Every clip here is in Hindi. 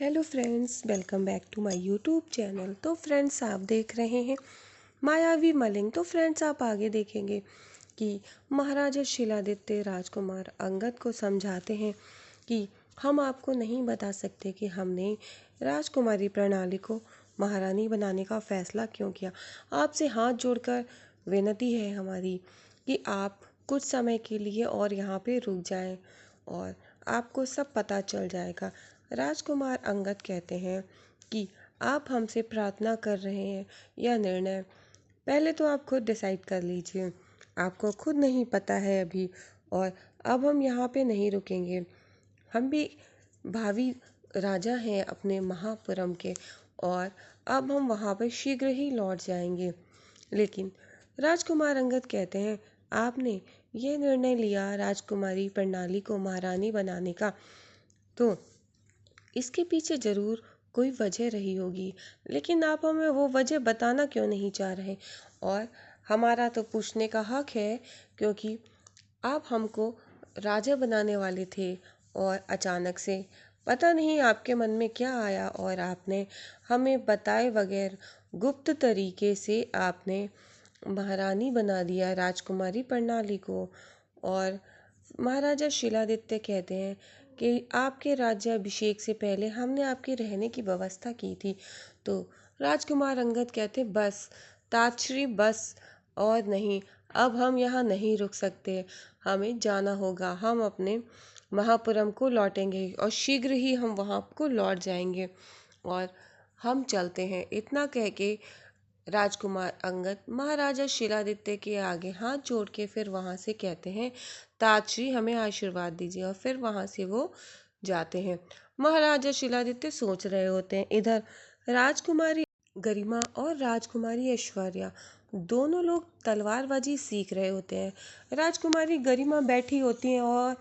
Hello friends, welcome back to my YouTube channel. तो फ्रेंड्स, आप देख रहे हैं मायावी मलिंग। तो फ्रेंड्स, आप आगे देखेंगे कि महाराजा शिलादित्य राजकुमार अंगद को समझाते हैं कि हम आपको नहीं बता सकते कि हमने राजकुमारी प्रणाली को महारानी बनाने का फैसला क्यों किया। आपसे हाथ जोड़कर विनती है हमारी कि आप कुछ समय के लिए और यहाँ पे रुक जाएं और आपको सब पता चल जाएगा। राजकुमार अंगद कहते हैं कि आप हमसे प्रार्थना कर रहे हैं, यह निर्णय पहले तो आप खुद डिसाइड कर लीजिए। आपको खुद नहीं पता है अभी, और अब हम यहाँ पे नहीं रुकेंगे। हम भी भावी राजा हैं अपने महापुरम के, और अब हम वहाँ पर शीघ्र ही लौट जाएंगे। लेकिन राजकुमार अंगद कहते हैं, आपने ये निर्णय लिया राजकुमारी प्रणाली को महारानी बनाने का, तो इसके पीछे ज़रूर कोई वजह रही होगी। लेकिन आप हमें वो वजह बताना क्यों नहीं चाह रहे? और हमारा तो पूछने का हक है, क्योंकि आप हमको राजा बनाने वाले थे और अचानक से पता नहीं आपके मन में क्या आया और आपने हमें बताए बगैर गुप्त तरीके से आपने महारानी बना दिया राजकुमारी प्रणाली को। और महाराजा शिलादित्य कहते हैं कि आपके राज्याभिषेक से पहले हमने आपके रहने की व्यवस्था की थी। तो राजकुमार अंगद कहते, बस ताजश्री बस, और नहीं, अब हम यहाँ नहीं रुक सकते, हमें जाना होगा। हम अपने महापुरम को लौटेंगे और शीघ्र ही हम वहाँ को लौट जाएंगे, और हम चलते हैं। इतना कह के राजकुमार अंगद महाराजा शिलादित्य के आगे हाथ जोड़ के फिर वहाँ से कहते हैं, ताजश्री हमें आशीर्वाद दीजिए, और फिर वहाँ से वो जाते हैं। महाराजा शिलादित्य सोच रहे होते हैं, इधर राजकुमारी गरिमा और राजकुमारी ऐश्वर्या दोनों लोग तलवारबाजी सीख रहे होते हैं। राजकुमारी गरिमा बैठी होती हैं और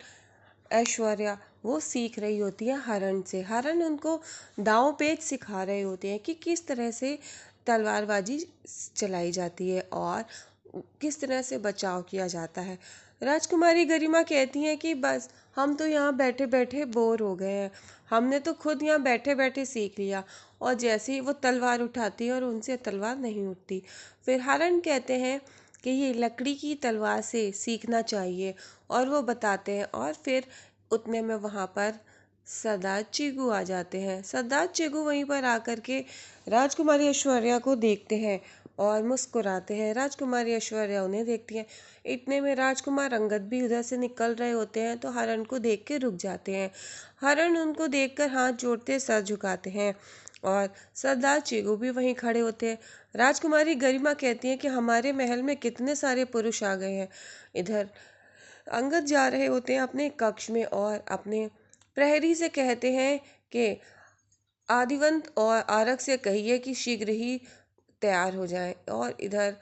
ऐश्वर्या वो सीख रही होती है हरण से। हरण उनको दांव पेच सिखा रहे होते हैं कि किस तरह से तलवारबाजी चलाई जाती है और किस तरह से बचाव किया जाता है। राजकुमारी गरिमा कहती हैं कि बस हम तो यहाँ बैठे बैठे बोर हो गए हैं, हमने तो खुद यहाँ बैठे बैठे सीख लिया। और जैसे ही वो तलवार उठाती है और उनसे तलवार नहीं उठती। फिर हरण कहते हैं कि ये लकड़ी की तलवार से सीखना चाहिए, और वो बताते हैं। और फिर उतने में वहाँ पर सरदार चिगू आ जाते हैं। सरदार चिगू वहीं पर आकर के राजकुमारी ऐश्वर्या को देखते हैं और मुस्कुराते हैं। राजकुमारी ऐश्वर्या उन्हें देखती हैं। इतने में राजकुमार अंगद भी उधर से निकल रहे होते हैं, तो हरण को देख के रुक जाते हैं। हरण उनको देखकर हाथ जोड़ते सर झुकाते हैं, और सरदार चिगू भी वहीं खड़े होते हैं। राजकुमारी गरिमा कहती हैं कि हमारे महल में कितने सारे पुरुष आ गए हैं। इधर अंगद जा रहे होते हैं अपने कक्ष में और अपने प्रहरी से कहते हैं कि आदिवंत और आरक से कहिए कि शीघ्र ही तैयार हो जाएं। और इधर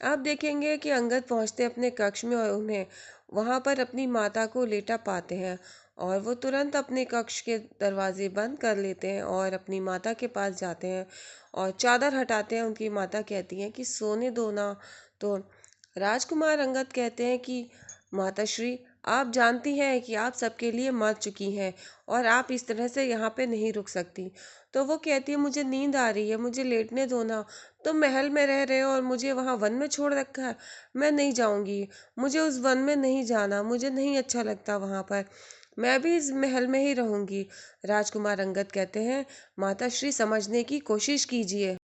आप देखेंगे कि अंगद पहुंचते अपने कक्ष में और उन्हें वहां पर अपनी माता को लेटा पाते हैं, और वो तुरंत अपने कक्ष के दरवाजे बंद कर लेते हैं और अपनी माता के पास जाते हैं और चादर हटाते हैं। उनकी माता कहती हैं कि सोने दो ना। तो राजकुमार अंगद कहते हैं कि माताश्री, आप जानती हैं कि आप सबके लिए मर चुकी हैं और आप इस तरह से यहाँ पे नहीं रुक सकती। तो वो कहती है, मुझे नींद आ रही है, मुझे लेटने दो ना। तुम महल में रह रहे हो और मुझे वहाँ वन में छोड़ रखा है, मैं नहीं जाऊँगी। मुझे उस वन में नहीं जाना, मुझे नहीं अच्छा लगता वहाँ पर, मैं भी इस महल में ही रहूँगी। राजकुमार अंगद कहते हैं, माताश्री समझने की कोशिश कीजिए।